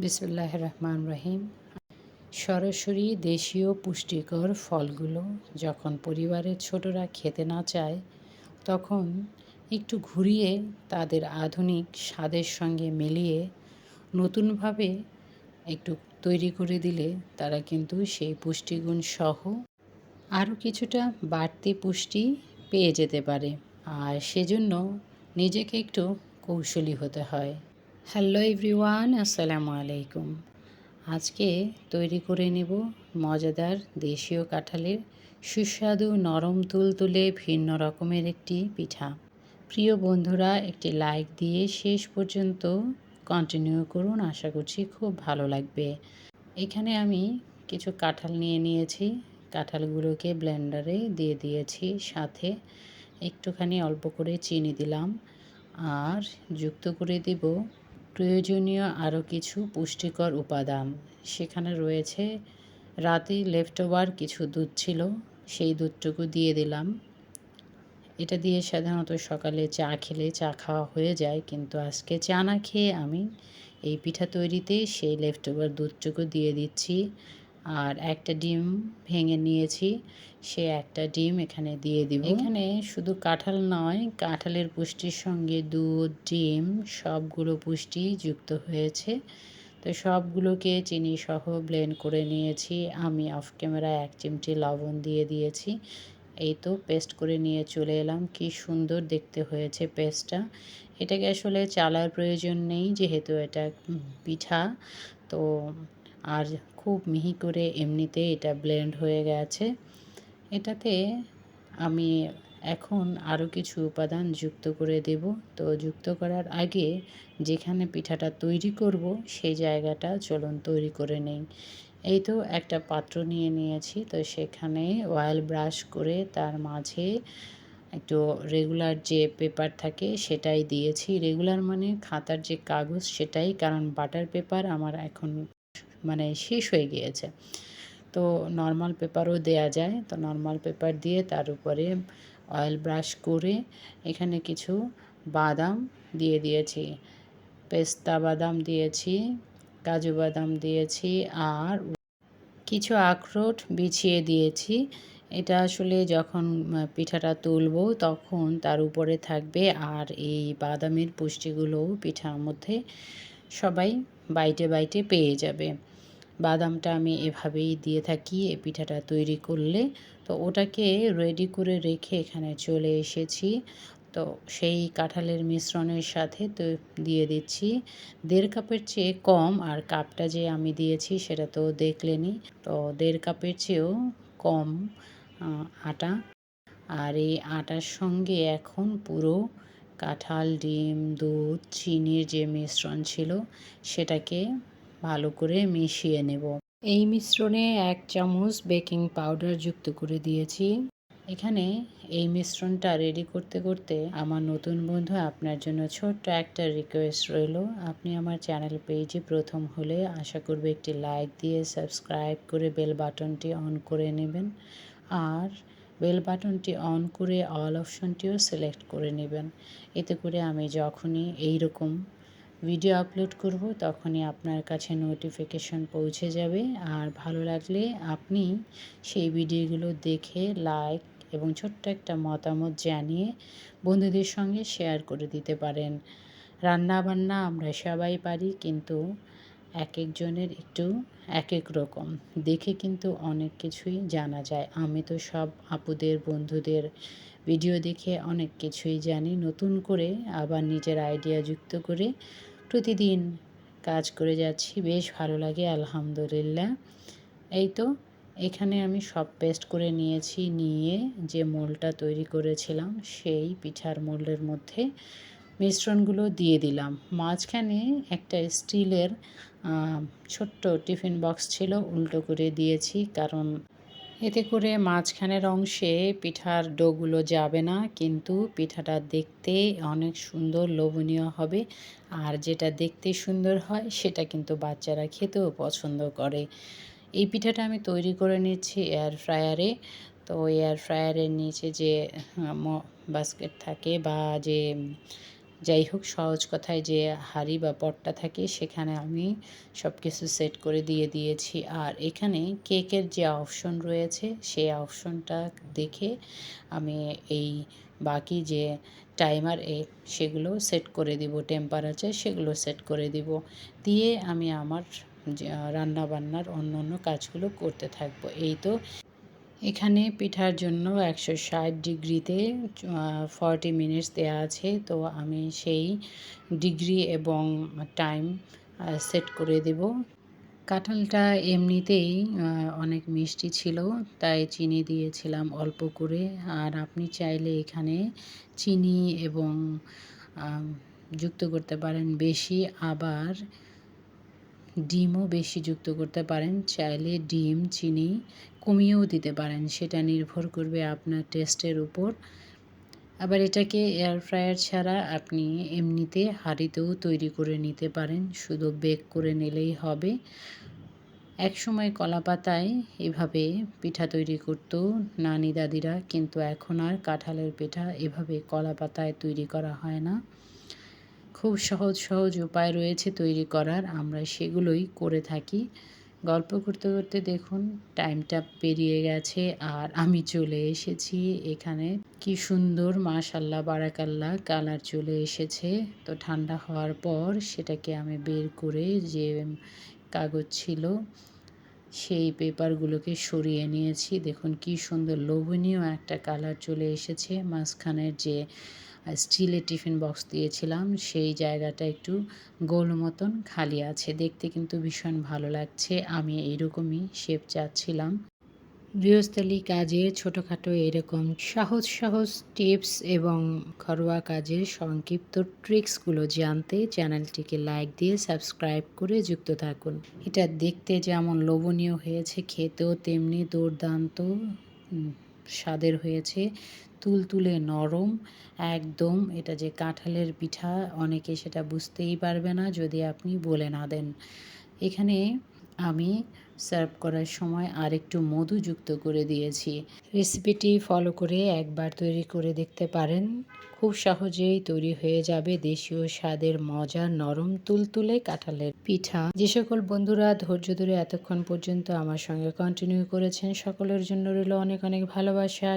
বিসমিল্লাহির রহমানির রহিম। সরাসরি দেশীয় পুষ্টিকর ফলগুলো যখন পরিবারের ছোটরা খেতে না চায়, তখন একটু ঘুরিয়ে তাদের আধুনিক স্বাদের সঙ্গে মিলিয়ে নতুনভাবে একটু তৈরি করে দিলে তারা কিন্তু সেই পুষ্টিগুণ সহ আরও কিছুটা বাড়তি পুষ্টি পেয়ে যেতে পারে। আর সেজন্য নিজেকে একটু কৌশলী হতে হয়। হ্যালো এভরিওয়ান, আসসালামু আলাইকুম। আজকে তৈরি করে নেব মজাদার দেশীয় কাঁঠালের সুস্বাদু নরম তুলতুলে ভিন্ন রকমের একটি পিঠা। প্রিয় বন্ধুরা, একটি লাইক দিয়ে শেষ পর্যন্ত কন্টিনিউ করুন, আশা করছি খুব ভালো লাগবে। এখানে আমি কিছু কাঁঠাল নিয়ে নিয়েছি। কাঁঠালগুলোকে ব্লেন্ডারে দিয়ে দিয়েছি, সাথে একটুখানি অল্প করে চিনি দিলাম আর যুক্ত করে দেব প্রয়োজনীয় আরও কিছু পুষ্টিকর উপাদান। সেখানে রয়েছে রাতে লেফটওভার কিছু দুধ ছিল, সেই দুধটুকু দিয়ে দিলাম। এটা দিয়ে সাধারণত সকালে চা খেলে চা খাওয়া হয়ে যায়, কিন্তু আজকে চা না খেয়ে আমি এই পিঠা তৈরিতে সেই লেফটওভার দুধটুকু দিয়ে দিচ্ছি। আর একটা ডিম ভেঙে নিয়েছি, সে একটা ডিম এখানে দিয়ে দিব। এখানে শুধু কাঁঠাল নয়, কাঁঠালের পুষ্টির সঙ্গে দুধ, ডিম সবগুলো পুষ্টি যুক্ত হয়েছে। তো সবগুলোকে চিনি সহ ব্লেন্ড করে নিয়েছি। আমি অফ ক্যামেরায় 1 চিমটি লবণ দিয়ে দিয়েছি। এই তো পেস্ট করে নিয়ে চলে এলাম। কি সুন্দর দেখতে হয়েছে পেস্টটা। এটাকে আসলে চালার প্রয়োজন নেই, যেহেতু এটা পিঠা। তো আর খুব মিহি করে এমনিতে এটা ব্লেন্ড হয়ে গেছে। এটাতে আমি এখন আরও কিছু উপাদান যুক্ত করে দেব। তো যুক্ত করার আগে যেখানে পিঠাটা তৈরি করব সেই জায়গাটা চলুন তৈরি করে নেই। এই তো একটা পাত্র নিয়ে নিয়েছি। তো সেখানে অয়েল ব্রাশ করে তার মাঝে একটু রেগুলার যে পেপার থাকে সেটাই দিয়েছি। রেগুলার মানে খাতার যে কাগজ সেটাই, কারণ বাটার পেপার আমার এখন শেষ হয়ে গিয়েছে। তো নর্মাল পেপারও দেয়া যায়। তো নর্মাল পেপার দিয়ে তার উপরে অয়েল ব্রাশ করে এখানে কিছু বাদাম দিয়ে দিয়েছি, পেস্তা বাদাম দিয়েছি, কাজু বাদাম দিয়েছি আর কিছু আখরোট বিছিয়ে দিয়েছি। এটা আসলে যখন পিঠাটা তুলব তখন তার উপরে থাকবে, আর এই বাদামের পুষ্টিগুলোও পিঠার মধ্যে সবাই বাইটে বাইটে পেয়ে যাবে। বাদামটা আমি এভাবেই দিয়ে থাকি এই পিঠাটা তৈরি করলে। তো ওটাকে রেডি করে রেখে এখানে চলে এসেছি। তো সেই কাঁঠালের মিশ্রণের সাথে তো দিয়ে দিচ্ছি 1.5 কাপের চেয়ে কম, আর কাপটা যে আমি দিয়েছি সেটা তো দেখলেনই। তো 1.5 কাপের চেয়েও কম আটা। আর এই আটার সঙ্গে এখন পুরো কাঁঠাল, ডিম, দুধ, চিনির যে মিশ্রণ ছিল সেটাকে ভালো করে মিশিয়ে নেব। এই মিশ্রণে 1 চামচ বেকিং পাউডার যুক্ত করে দিয়েছি। এখানে এই মিশ্রণটা রেডি করতে করতে আমার নতুন বন্ধু, আপনার জন্য ছোট্ট একটা রিকোয়েস্ট রইল। আপনি আমার চ্যানেল পেজে প্রথম হলে আশা করব একটি লাইক দিয়ে সাবস্ক্রাইব করে বেল বাটনটি অন করে নেবেন, আর বেল বাটনটি অন করে অল অপশনটিও সিলেক্ট করে নেবেন। এতে করে আমি যখনই এই রকম ভিডিও আপলোড করব তখনই আপনার কাছে নোটিফিকেশন পৌঁছে যাবে। আর ভালো লাগলে আপনি সেই ভিডিওগুলো দেখে লাইক এবং ছোট্ট একটা মতামত জানিয়ে বন্ধুদের সঙ্গে শেয়ার করে দিতে পারেন। রান্না বান্না আমরা সবাই পারি, কিন্তু এক একজনের একটু এক এক রকম দেখে কিন্তু অনেক কিছুই জানা যায়। আমি তো সব আপুদের বন্ধুদের ভিডিও দেখে অনেক কিছুই জানি, নতুন করে আবার নিজের আইডিয়া যুক্ত করে প্রতিদিন কাজ করে যাচ্ছি। বেশ ভালো লাগে, আলহামদুলিল্লাহ। এই তো এখানে আমি সব পেস্ট করে নিয়েছি, নিয়ে যে মোল্ডটা তৈরি করেছিলাম সেই পিঠার মোল্ডের মধ্যে মিশ্রণগুলো দিয়ে দিলাম। মাঝখানে একটা স্টিলের ছোট্ট টিফিন বক্স ছিল, উল্টো করে দিয়েছি, কারণ এতে করে মাঝখানের অংশে পিঠার ডোগুলো যাবে না, কিন্তু পিঠাটা দেখতে অনেক সুন্দর লোভনীয় হবে। আর যেটা দেখতে সুন্দর হয় সেটা কিন্তু বাচ্চারা খেতেও পছন্দ করে। এই পিঠাটা আমি তৈরি করে নিচ্ছি এয়ার ফ্রায়ারে। তো এয়ার ফ্রায়ারের নিচে যে বাস্কেট থাকে বা যে যাই হোক, সহজ কথায় যে হাঁড়ি বা পটটা থাকে সেখানে আমি সব কিছু সেট করে দিয়ে দিয়েছি। আর এখানে কেকের যে অপশন রয়েছে সেই অপশনটা দেখে আমি এই বাকি যে টাইমার সেগুলো সেট করে দিব, টেম্পারেচার সেগুলো সেট করে দিব, দিয়ে আমি আমার রান্না বান্নার অন্য অন্য কাজগুলো করতে থাকবো। এই তো এখানে পিঠার জন্য 160 ডিগ্রিতে 40 মিনিটস দেওয়া আছে। তো আমি সেই ডিগ্রি এবং টাইম সেট করে দেব। কাঁঠালটা এমনিতেই অনেক মিষ্টি ছিল, তাই চিনি দিয়েছিলাম অল্প করে। আর আপনি চাইলে এখানে চিনি এবং যুক্ত করতে পারেন বেশি, আবার ডিমও বেশি যুক্ত করতে পারেন। চাইলে ডিম চিনি কমিয়েও দিতে পারেন, সেটা নির্ভর করবে আপনার টেস্টের উপর। আবার এটাকে এয়ার ফ্রায়ার ছাড়া আপনি এমনিতে হাঁড়িতেও তৈরি করে নিতে পারেন, শুধু বেক করে নিলেই হবে। একসময় কলাপাতায় এভাবে পিঠা তৈরি করতো নানি দাদিরা, কিন্তু এখন আর কাঁঠালের পিঠা এভাবে কলাপাতায় তৈরি করা হয় না। খুব সহজ সহজ উপায় রয়েছে তৈরি করার, আমরা সেগুলোই করে থাকি। গল্প করতে করতে দেখুন টাইমটা পেরিয়ে গেছে আর আমি চলে এসেছি এখানে। কি সুন্দর, মাশাল্লাহ বারাকাল্লাহ, কালার চলে এসেছে। তো ঠান্ডা হওয়ার পর সেটাকে আমি বের করে যে কাগজ ছিল সেই পেপারগুলোকে সরিয়ে নিয়েছি। দেখুন কি সুন্দর লোভনীয় একটা কালার চলে এসেছে। মাঝখানের যে স্টিলের টিফিন বক্স দিয়েছিলাম সেই জায়গাটা একটু গোল মতন খালি আছে, দেখতে কিন্তু ভীষণ ভালো লাগছে। আমি এইরকমই শেপ চাচ্ছিলাম। গৃহস্থালী কাজে ছোটোখাটো এরকম সহজ সহজ টিপস এবং ঘরোয়া কাজের সংক্ষিপ্ত ট্রিক্সগুলো জানতে চ্যানেলটিকে লাইক দিয়ে সাবস্ক্রাইব করে যুক্ত থাকুন। এটা দেখতে যেমন লোভনীয় হয়েছে, খেতেও তেমনি দুর্দান্ত স্বাদের হয়েছে, তুলতুলে নরম একদম। এটা যে কাঁঠালের পিঠা অনেকে সেটা বুঝতেই পারবে না যদি আপনি বলে না দেন। এখানে আমি সার্ভ করার সময় আরেকটু মধু যুক্ত করে দিয়েছি। রেসিপিটি ফলো করে একবার তৈরি করে দেখতে পারেন, খুব সহজেই তৈরি হয়ে যাবে দেশীয় স্বাদের মজার নরম তুলতুলে কাঁঠালের পিঠা। যে সকল বন্ধুরা ধৈর্য ধরে এতক্ষণ পর্যন্ত আমার সঙ্গে কন্টিনিউ করেছেন সকলের জন্য রইল অনেক অনেক ভালোবাসা।